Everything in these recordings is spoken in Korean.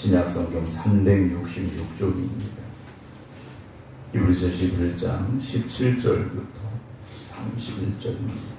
신약성경 366쪽입니다. 히브리서 11장 17절부터 31절입니다.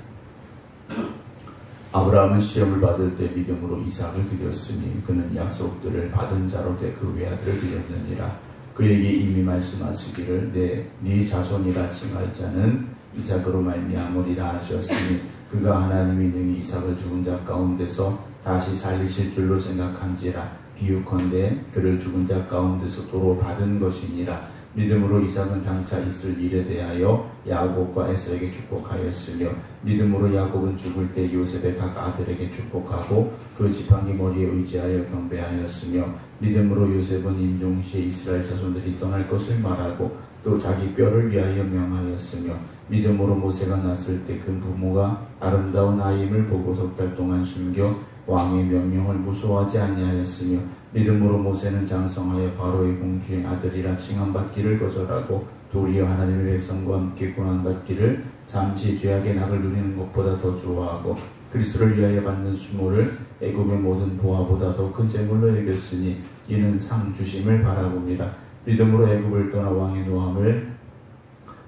아브라함은 시험을 받을 때 믿음으로 이삭을 드렸으니 그는 약속들을 받은 자로 돼 그 외아들을 드렸느니라. 그에게 이미 말씀하시기를 네 자손이라 칭할 자는 이삭으로 말미암으리라 하셨으니 그가 하나님이 능히 이삭을 죽은 자 가운데서 다시 살리실 줄로 생각한지라. 비유컨대 그를 죽은 자 가운데서 도로 받은 것이니라. 믿음으로 이삭은 장차 있을 일에 대하여 야곱과 에서에게 축복하였으며 믿음으로 야곱은 죽을 때 요셉의 각 아들에게 축복하고 그 지팡이 머리에 의지하여 경배하였으며 믿음으로 요셉은 임종시에 이스라엘 자손들이 떠날 것을 말하고 또 자기 뼈를 위하여 명하였으며 믿음으로 모세가 났을 때 그 부모가 아름다운 아임을 보고 석 달 동안 숨겨 왕의 명령을 무서워하지 아니하였으며 믿음으로 모세는 장성하여 바로의 공주의 아들이라 칭함받기를 거절하고 도리어 하나님의 백성과 함께 고난받기를 잠시 죄악의 낙을 누리는 것보다 더 좋아하고 그리스도를 위하여 받는 수모를 애굽의 모든 보화보다 더 큰 재물로 여겼으니 이는 상 주심을 바라봅니다. 믿음으로 애굽을 떠나 왕의 노함을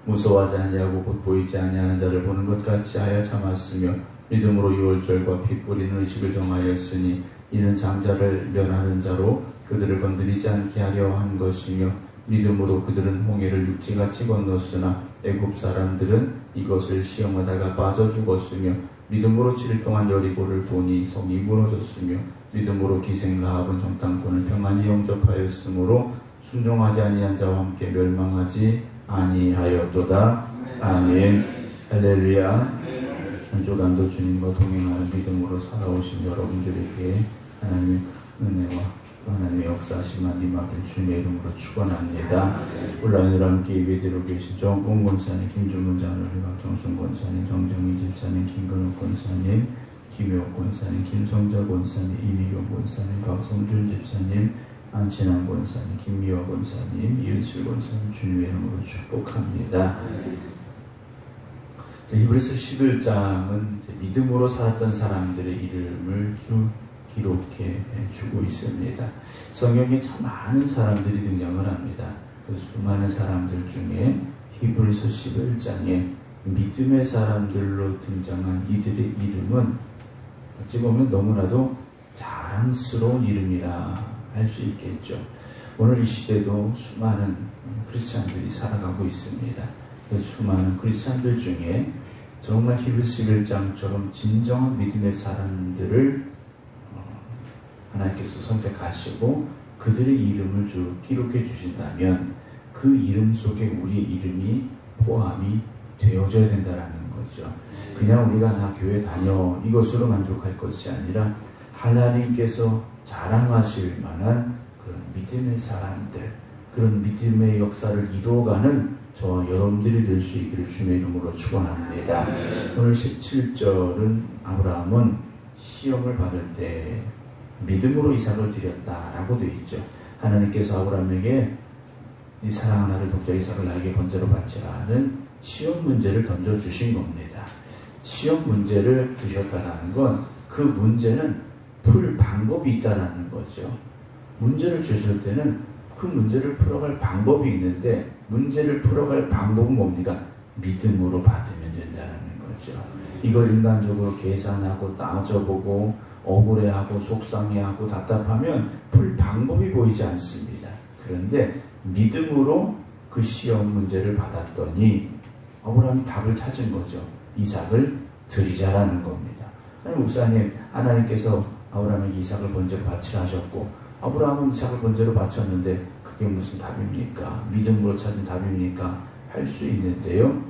무서워하지 아니하고 곧 보이지 아니하는 자를 보는 것 같이 하여 참았으며 믿음으로 유월절과 피 뿌리는 의식을 정하였으니 이는 장자를 멸하는 자로 그들을 건드리지 않게 하려 한 것이며 믿음으로 그들은 홍해를 육지같이 건넜으나 애굽 사람들은 이것을 시험하다가 빠져 죽었으며 믿음으로 7일 동안 여리고를 보니 성이 무너졌으며 믿음으로 기생 라합은 정탐꾼을 평안히 영접하였으므로 순종하지 아니한 자와 함께 멸망하지 아니하였도다. 아멘. 할렐루야. 한 주간도 주님과 동행하는 믿음으로 살아오신 여러분들에게 하나님의 큰 은혜와 하나님의 역사하심만 임하길 주님의 이름으로 축원합니다. 온라인으로 함께 예배드리고 계신 정봉 권사님, 김준문 장로님, 박정순 권사님, 정정희 집사님, 김근욱 권사님, 김효옥 권사님, 김성자 권사님, 이미경 권사님, 박성준 집사님, 안친환 권사님, 김미화 권사님, 이은실 권사님 주님의 이름으로 축복합니다. 히브리서 11장은 믿음으로 살았던 사람들의 이름을 쭉 기록해 주고 있습니다. 성경에 참 많은 사람들이 등장을 합니다. 그 수많은 사람들 중에 히브리서 11장에 믿음의 사람들로 등장한 이들의 이름은 어찌 보면 너무나도 자랑스러운 이름이라 할 수 있겠죠. 오늘 이 시대도 수많은 크리스찬들이 살아가고 있습니다. 그 수많은 크리스찬들 중에 정말 히브리서 11장처럼 진정한 믿음의 사람들을 하나님께서 선택하시고 그들의 이름을 쭉 기록해 주신다면 그 이름 속에 우리의 이름이 포함이 되어져야 된다는 거죠. 그냥 우리가 나 교회 다녀 이것으로 만족할 것이 아니라 하나님께서 자랑하실 만한 그런 믿음의 사람들, 그런 믿음의 역사를 이루어가는 저와 여러분들이 될 수 있기를 주님의 이름으로 축원합니다. 오늘 17절은 아브라함은 시험을 받을 때 믿음으로 이삭을 드렸다라고 되어 있죠. 하나님께서 아브라함에게 네 사랑하는 아들 독자 이삭을 나에게 번제로 바치라는 시험 문제를 던져주신 겁니다. 시험 문제를 주셨다라는 건 그 문제는 풀 방법이 있다라는 거죠. 문제를 주실 때는 그 문제를 풀어갈 방법이 있는데 문제를 풀어갈 방법은 뭡니까? 믿음으로 받으면 된다는 거죠. 이걸 인간적으로 계산하고 따져보고 억울해하고 속상해하고 답답하면 풀 방법이 보이지 않습니다. 그런데 믿음으로 그 시험 문제를 받았더니 아브라함이 답을 찾은 거죠. 이삭을 드리자라는 겁니다. 아니 목사님, 하나님께서 아브라함에게 이삭을 번제로 바치라 하셨고 아브라함은 이삭을 번제로 바쳤는데 그게 무슨 답입니까? 믿음으로 찾은 답입니까? 할 수 있는데요.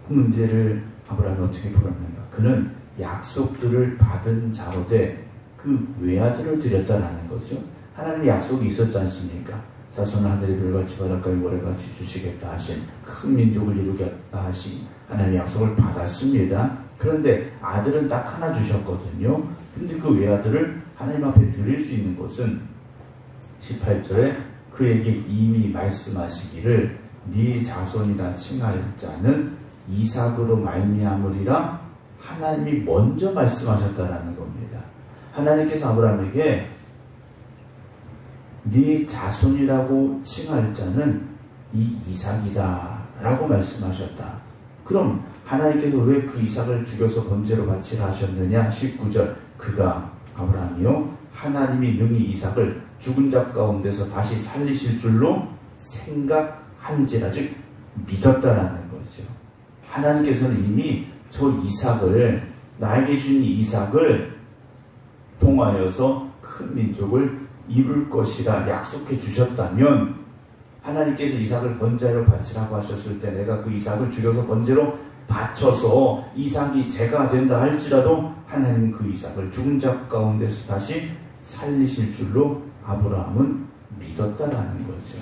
그 문제를 아브라함이 어떻게 풀었는가? 그는 약속들을 받은 자로 돼 그 외아들을 드렸다라는 거죠. 하나님의 약속이 있었지 않습니까? 자손을 하늘의 별같이 바닷가의 모래같이 주시겠다 하신 큰 민족을 이루겠다 하신 하나님의 약속을 받았습니다. 그런데 아들은 딱 하나 주셨거든요. 근데 그 외아들을 하나님 앞에 드릴 수 있는 것은 18절에 그에게 이미 말씀하시기를 네 자손이라 칭할 자는 이삭으로 말미암으리라 하나님이 먼저 말씀하셨다라는 겁니다. 하나님께서 아브라함에게 네 자손이라고 칭할 자는 이 이삭이다 라고 말씀하셨다. 그럼 하나님께서 왜 그 이삭을 죽여서 번제로 바치라 하셨느냐? 19절 그가 아브라함이요 하나님이 능히 이삭을 죽은 자 가운데서 다시 살리실 줄로 생각한지라, 즉 믿었다라는 거죠. 하나님께서는 이미 저 이삭을, 나에게 주신 이삭을 통하여서 큰 민족을 이룰 것이라 약속해 주셨다면, 하나님께서 이삭을 번제로 바치라고 하셨을 때 내가 그 이삭을 죽여서 번제로 바쳐서 이삭이 제가 된다 할지라도 하나님은 그 이삭을 죽은 자 가운데서 다시 살리실 줄로 아브라함은 믿었다라는 거죠.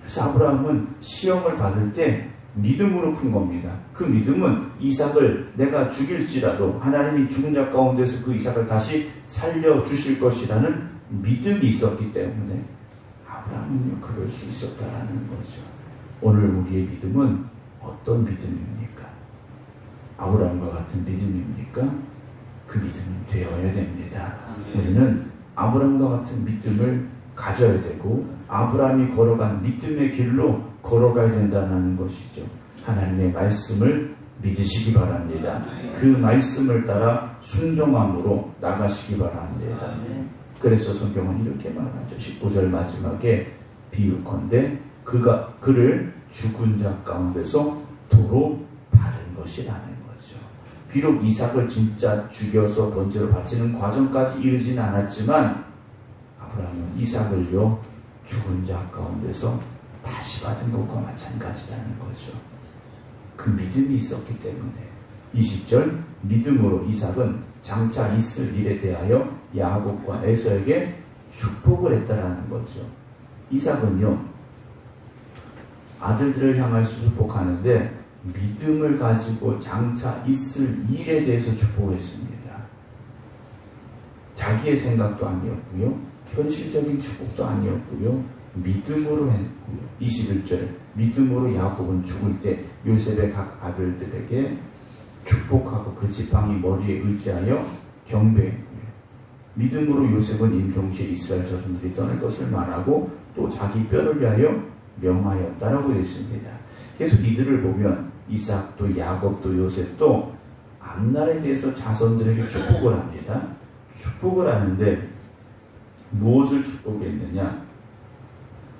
그래서 아브라함은 시험을 받을 때 믿음으로 푼 겁니다. 그 믿음은 이삭을 내가 죽일지라도 하나님이 죽은 자 가운데서 그 이삭을 다시 살려주실 것이라는 믿음이 있었기 때문에 아브라함은요 그럴 수 있었다라는 거죠. 오늘 우리의 믿음은 어떤 믿음입니까? 아브라함과 같은 믿음입니까? 그 믿음은 되어야 됩니다. 우리는 아브라함과 같은 믿음을 가져야 되고 아브라함이 걸어간 믿음의 길로 걸어가야 된다는 것이죠. 하나님의 말씀을 믿으시기 바랍니다. 그 말씀을 따라 순종함으로 나가시기 바랍니다. 그래서 성경은 이렇게 말하죠. 19절 마지막에 비유컨대 그를 죽은 자 가운데서 도로 받은 것이라는 거죠. 비록 이삭을 진짜 죽여서 번제로 바치는 과정까지 이르지는 않았지만 아브라함은 이삭을요 죽은 자 가운데서 다시 받은 것과 마찬가지라는 거죠. 그 믿음이 있었기 때문에 20절 믿음으로 이삭은 장차 있을 일에 대하여 야곱과 에서에게 축복을 했다라는 거죠. 이삭은요 아들들을 향해서 축복하는데 믿음을 가지고 장차 있을 일에 대해서 축복했습니다. 자기의 생각도 아니었고요, 현실적인 축복도 아니었고요, 믿음으로 했고요. 21절에 믿음으로 야곱은 죽을 때 요셉의 각 아들들에게 축복하고 그 지팡이 머리에 의지하여 경배했고요. 믿음으로 요셉은 임종시에 이스라엘 자손들이 떠날 것을 말하고 또 자기 뼈를 위하여 명하였다라고 했습니다. 계속 이들을 보면 이삭도 야곱도 요셉도 앞날에 대해서 자손들에게 축복을 합니다. 축복을 하는데 무엇을 축복했느냐?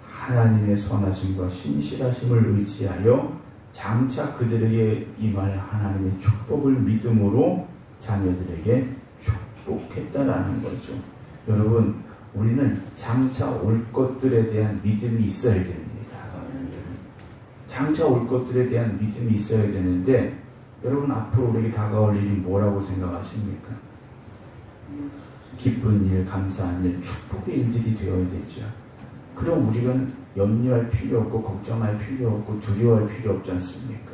하나님의 선하심과 신실하심을 의지하여 장차 그들에게 임할 하나님의 축복을 믿음으로 자녀들에게 축복했다라는 거죠. 여러분, 우리는 장차 올 것들에 대한 믿음이 있어야 됩니다. 장차 올 것들에 대한 믿음이 있어야 되는데 여러분 앞으로 우리에게 다가올 일이 뭐라고 생각하십니까? 기쁜 일, 감사한 일, 축복의 일들이 되어야 되죠. 그럼 우리는 염려할 필요 없고 걱정할 필요 없고 두려워할 필요 없지 않습니까?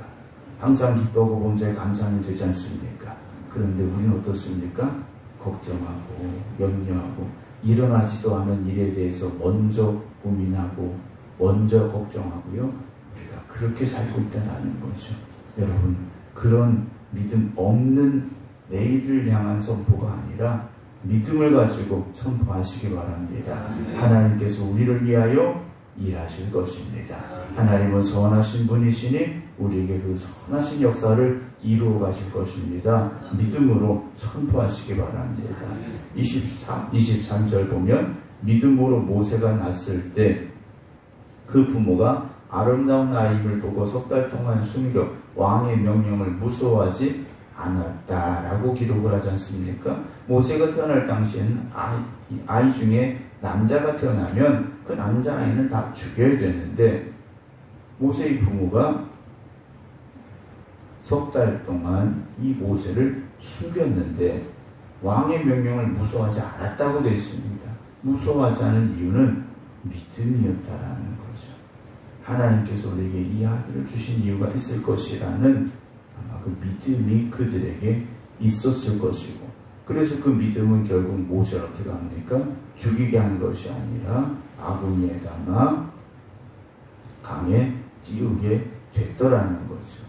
항상 기뻐하고 범사에 감사하면 되지 않습니까? 그런데 우리는 어떻습니까? 걱정하고 염려하고 일어나지도 않은 일에 대해서 먼저 고민하고 먼저 걱정하고요. 우리가 그렇게 살고 있다는 거죠. 여러분, 그런 믿음 없는 내일을 향한 선포가 아니라 믿음을 가지고 선포하시기 바랍니다. 하나님께서 우리를 위하여 일하실 것입니다. 하나님은 선하신 분이시니 우리에게 그 선하신 역사를 이루어 가실 것입니다. 믿음으로 선포하시기 바랍니다. 23절 보면 믿음으로 모세가 낳았을 때 그 부모가 아름다운 아이를 보고 석 달 동안 숨겨 왕의 명령을 무서워하지 않았다라고 기록을 하지 않습니까? 모세가 태어날 당시에는 아이 중에 남자가 태어나면 그 남자아이는 다 죽여야 되는데 모세의 부모가 석 달 동안 이 모세를 숨겼는데 왕의 명령을 무서워하지 않았다고 되어 있습니다. 무서워하지 않은 이유는 믿음이었다라는 거죠. 하나님께서 우리에게 이 아들을 주신 이유가 있을 것이라는 아마 그 믿음이 그들에게 있었을 것이고, 그래서 그 믿음은 결국 모세를 어떻게 합니까? 죽이게 한 것이 아니라 아궁이에 담아 강에 띄우게 됐더라는 거죠.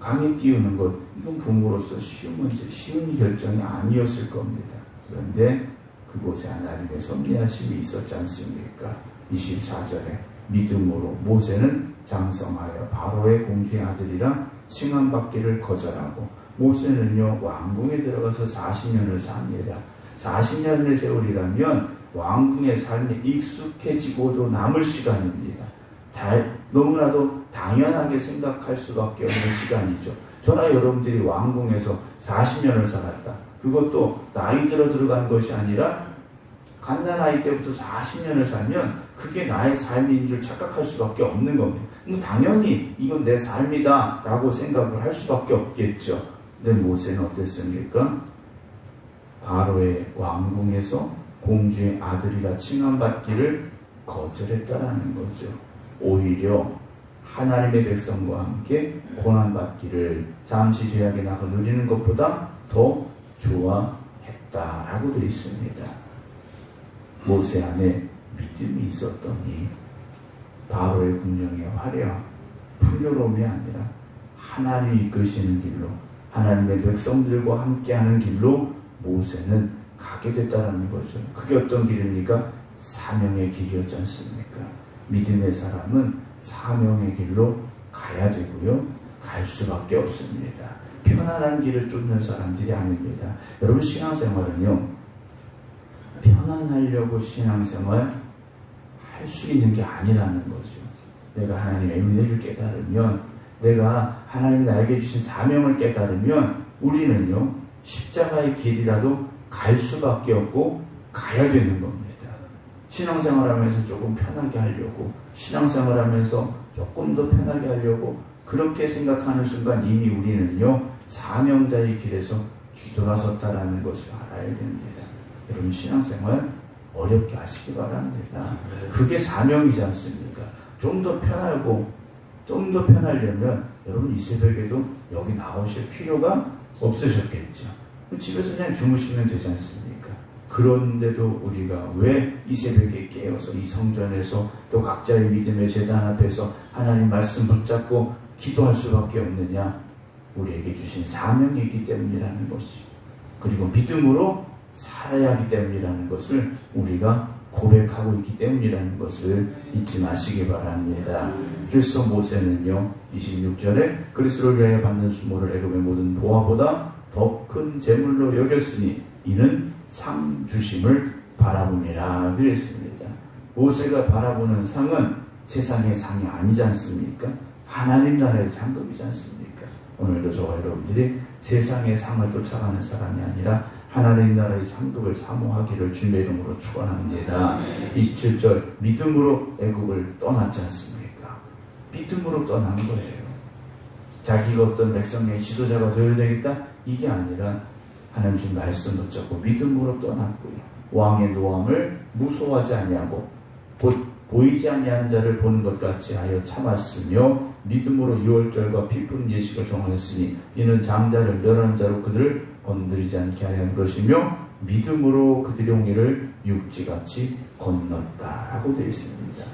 강에 띄우는 것, 이건 부모로서 쉬운 문제, 쉬운 결정이 아니었을 겁니다. 그런데 그곳에 하나님의 섭리하심이 있었지 않습니까? 24절에 믿음으로 모세는 장성하여 바로의 공주의 아들이라 칭함받기를 거절하고, 모세는요 왕궁에 들어가서 40년을 삽니다. 40년의 세월이라면 왕궁의 삶에 익숙해지고도 남을 시간입니다. 너무나도 당연하게 생각할 수밖에 없는 시간이죠. 저나 여러분들이 왕궁에서 40년을 살았다. 그것도 나이 들어간 것이 아니라 갓난아이 때부터 40년을 살면 그게 나의 삶인 줄 착각할 수밖에 없는 겁니다. 당연히 이건 내 삶이다 라고 생각을 할 수밖에 없겠죠. 근데 모세는 어땠습니까? 바로의 왕궁에서 공주의 아들이라 칭함받기를 거절했다라는 거죠. 오히려 하나님의 백성과 함께 고난받기를 잠시 죄악의 낙을 누리는 것보다 더 좋아했다라고 되어 있습니다. 모세 안에 믿음이 있었더니 바로의 궁정의 화려함, 풍요로움이 아니라 하나님이 이끄시는 길로, 하나님의 백성들과 함께하는 길로 모세는 가게 됐다라는 거죠. 그게 어떤 길입니까? 사명의 길이었지 않습니까? 믿음의 사람은 사명의 길로 가야 되고요. 갈 수밖에 없습니다. 편안한 길을 쫓는 사람들이 아닙니다. 여러분, 신앙생활은요, 편안하려고 신앙생활 할 수 있는 게 아니라는 거죠. 내가 하나님의 은혜를 깨달으면, 내가 하나님 나에게 주신 사명을 깨달으면 우리는요 십자가의 길이라도 갈 수밖에 없고 가야 되는 겁니다. 신앙생활하면서 조금 편하게 하려고, 신앙생활하면서 조금 더 편하게 하려고 그렇게 생각하는 순간 이미 우리는요 사명자의 길에서 뒤돌아섰다라는 것을 알아야 됩니다. 여러분, 신앙생활 어렵게 하시기 바랍니다. 그게 사명이지 않습니까? 좀 더 편하고, 좀 더 편하려면 여러분 이 새벽에도 여기 나오실 필요가 없으셨겠죠. 집에서 그냥 주무시면 되지 않습니까? 그런데도 우리가 왜 이 새벽에 깨어서 이 성전에서 또 각자의 믿음의 제단 앞에서 하나님 말씀 붙잡고 기도할 수밖에 없느냐? 우리에게 주신 사명이 있기 때문이라는 것이, 그리고 믿음으로 살아야 하기 때문이라는 것을 우리가 고백하고 있기 때문이라는 것을 잊지 마시기 바랍니다. 그래서 모세는요 26절에 그리스도를 위하여 받는 수모를 애굽의 모든 보화보다 더 큰 재물로 여겼으니 이는 상 주심을 바라보니라 그랬습니다. 모세가 바라보는 상은 세상의 상이 아니지 않습니까? 하나님 나라의 상급이지 않습니까? 오늘도 저와 여러분들이 세상의 상을 쫓아가는 사람이 아니라 하나님 나라의 상급을 사모하기를 주님의 이름으로 축원합니다. 27절 믿음으로 애굽을 떠났지 않습니까? 믿음으로 떠난 거예요. 자기가 어떤 백성의 지도자가 되어야 되겠다? 이게 아니라 하나님 주신 말씀 붙잡고 믿음으로 떠났고요. 왕의 노함을 무소하지 아니하고 곧 보이지 아니하는 자를 보는 것 같이 하여 참았으며 믿음으로 유월절과 피 뿌린 예식을 정하였으니 이는 장자를 멸하는 자로 그들을 건드리지 않게 하려는 것이며 믿음으로 그들의 홍해를 육지같이 건넜다라고 되어 있습니다.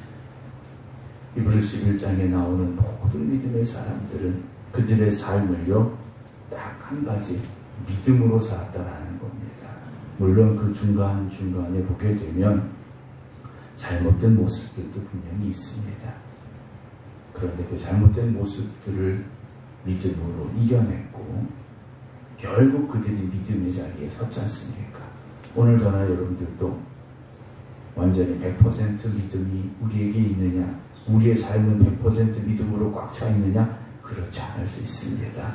히브리서 11장에 나오는 모든 믿음의 사람들은 그들의 삶을요 딱 한 가지 믿음으로 살았다라는 겁니다. 물론 그 중간중간에 보게 되면 잘못된 모습들도 분명히 있습니다. 그런데 그 잘못된 모습들을 믿음으로 이겨냈고 결국 그들이 믿음의 자리에 섰지 않습니까? 오늘 저나 여러분들도 완전히 100% 믿음이 우리에게 있느냐, 우리의 삶은 100% 믿음으로 꽉 차 있느냐? 그렇지 않을 수 있습니다.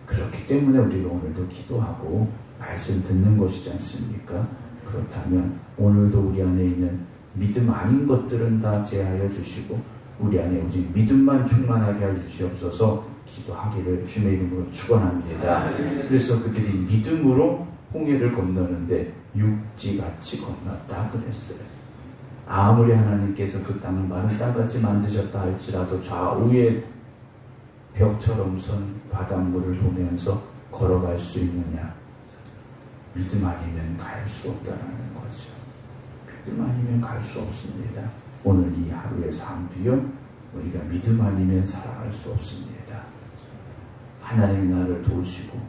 그렇기 때문에 우리가 오늘도 기도하고 말씀 듣는 것이지 않습니까? 그렇다면 오늘도 우리 안에 있는 믿음 아닌 것들은 다 제하여 주시고 우리 안에 오직 믿음만 충만하게 하여 주시옵소서 기도하기를 주님의 이름으로 축원합니다. 그래서 그들이 믿음으로 홍해를 건너는데 육지같이 건넜다 그랬어요. 아무리 하나님께서 그 땅을 마른 땅같이 만드셨다 할지라도 좌우에 벽처럼 선 바닷물을 보면서 걸어갈 수 있느냐? 믿음 아니면 갈 수 없다는 거죠. 믿음 아니면 갈 수 없습니다. 오늘 이 하루의 삶도요 우리가 믿음 아니면 살아갈 수 없습니다. 하나님이 나를 도우시고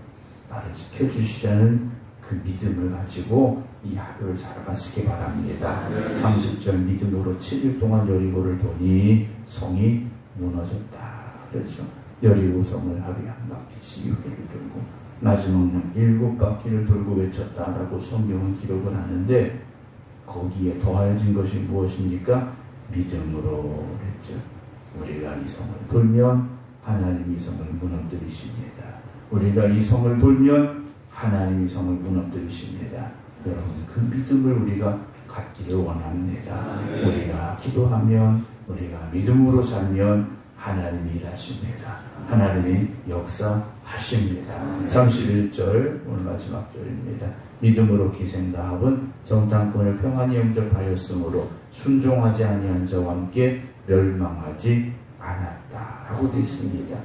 나를 지켜주시자는 그 믿음을 가지고 이 하루를 살아가시기 바랍니다. 30절 믿음으로 7일 동안 여리고를 도니 성이 무너졌다. 그렇죠. 여리고 성을 하루에 한 바퀴씩 6일을 돌고 마지막은 7바퀴를 돌고 외쳤다라고 성경은 기록을 하는데 거기에 더하여진 것이 무엇입니까? 믿음으로 그랬죠. 우리가 이 성을 돌면 하나님이 이 성을 무너뜨리십니다. 우리가 이 성을 돌면 하나님이 이 성을 무너뜨리십니다. 여러분 그 믿음을 우리가 갖기를 원합니다. 우리가 기도하면 우리가 믿음으로 살면 하나님이 일하십니다. 하나님이 역사하십니다. 31절 오늘 마지막 절입니다. 믿음으로 기생라합은 정탐꾼을 평안히 영접하였으므로 순종하지 아니한 자와 함께 멸망하지 않았다 라고 되어 있습니다.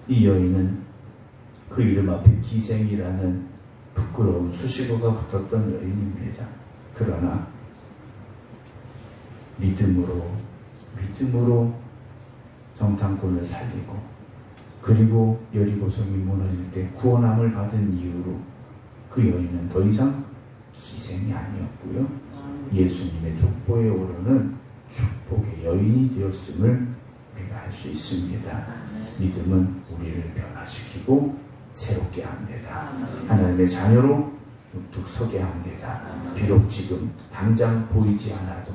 이 여인은 그 이름 앞에 기생이라는 부끄러운 수식어가 붙었던 여인입니다. 그러나 믿음으로 정탐꾼을 살리고 그리고 여리고성이 무너질 때 구원함을 받은 이후로 그 여인은 더 이상 기생이 아니었고요. 예수님의 족보에 오르는 축복의 여인이 되었음을 우리가 알 수 있습니다. 믿음은 우리를 변화시키고 새롭게 합니다. 하나님의 자녀로 우뚝 서게 합니다. 비록 지금 당장 보이지 않아도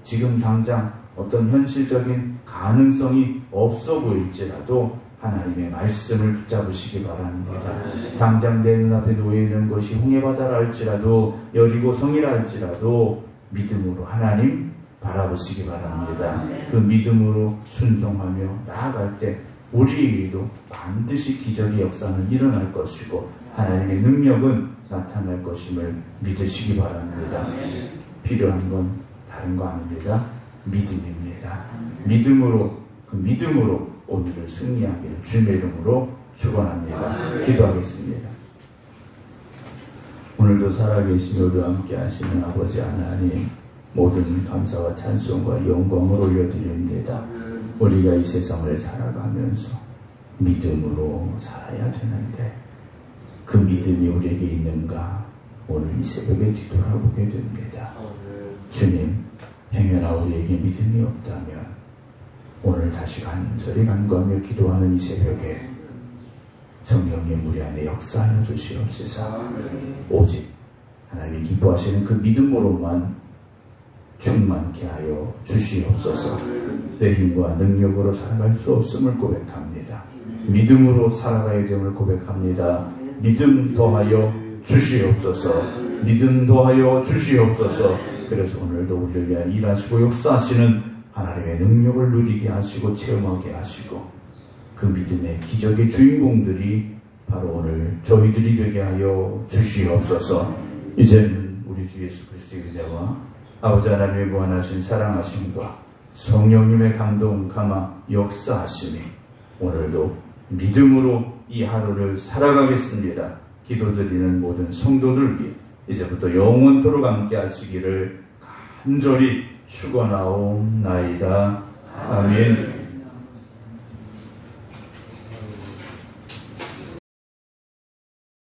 지금 당장 어떤 현실적인 가능성이 없어 보일지라도 하나님의 말씀을 붙잡으시기 바랍니다. 당장 내 눈앞에 놓여있는 것이 홍해바다라 할지라도 여리고 성이라 할지라도 믿음으로 하나님 바라보시기 바랍니다. 그 믿음으로 순종하며 나아갈 때 우리에게도 반드시 기적의 역사는 일어날 것이고 하나님의 능력은 나타날 것임을 믿으시기 바랍니다. 필요한 건 다른 거 아닙니다. 믿음입니다. 믿음으로 오늘을 승리하기를 주님의 이름으로 축원합니다. 기도하겠습니다. 오늘도 살아계신 우리와 함께 하시는 아버지 하나님, 모든 감사와 찬송과 영광을 올려드립니다. 우리가 이 세상을 살아가면서 믿음으로 살아야 되는데 그 믿음이 우리에게 있는가 오늘 이 새벽에 뒤돌아보게 됩니다. 주님, 행여나 우리에게 믿음이 없다면 오늘 다시 간절히 간구하며 기도하는 이 새벽에 성령님 우리 안에 역사하여 주시옵소서. 오직 하나님이 기뻐하시는 그 믿음으로만 충만케 하여 주시옵소서. 내 힘과 능력으로 살아갈 수 없음을 고백합니다. 믿음으로 살아가야 됨을 고백합니다. 믿음 더하여 주시옵소서. 믿음 더하여 주시옵소서. 그래서 오늘도 우리를 위해 일하시고 역사하시는 하나님의 능력을 누리게 하시고 체험하게 하시고 그 믿음의 기적의 주인공들이 바로 오늘 저희들이 되게 하여 주시옵소서. 이제는 우리 주 예수 그리스도의 은혜와 아버지 하나님의 무한하신 사랑하심과 성령님의 감동 감화 역사하심이 오늘도 믿음으로 이 하루를 살아가겠습니다. 기도드리는 모든 성도들 위해 이제부터 영원토록 함께 하시기를 간절히 축원하옵나이다. 아멘.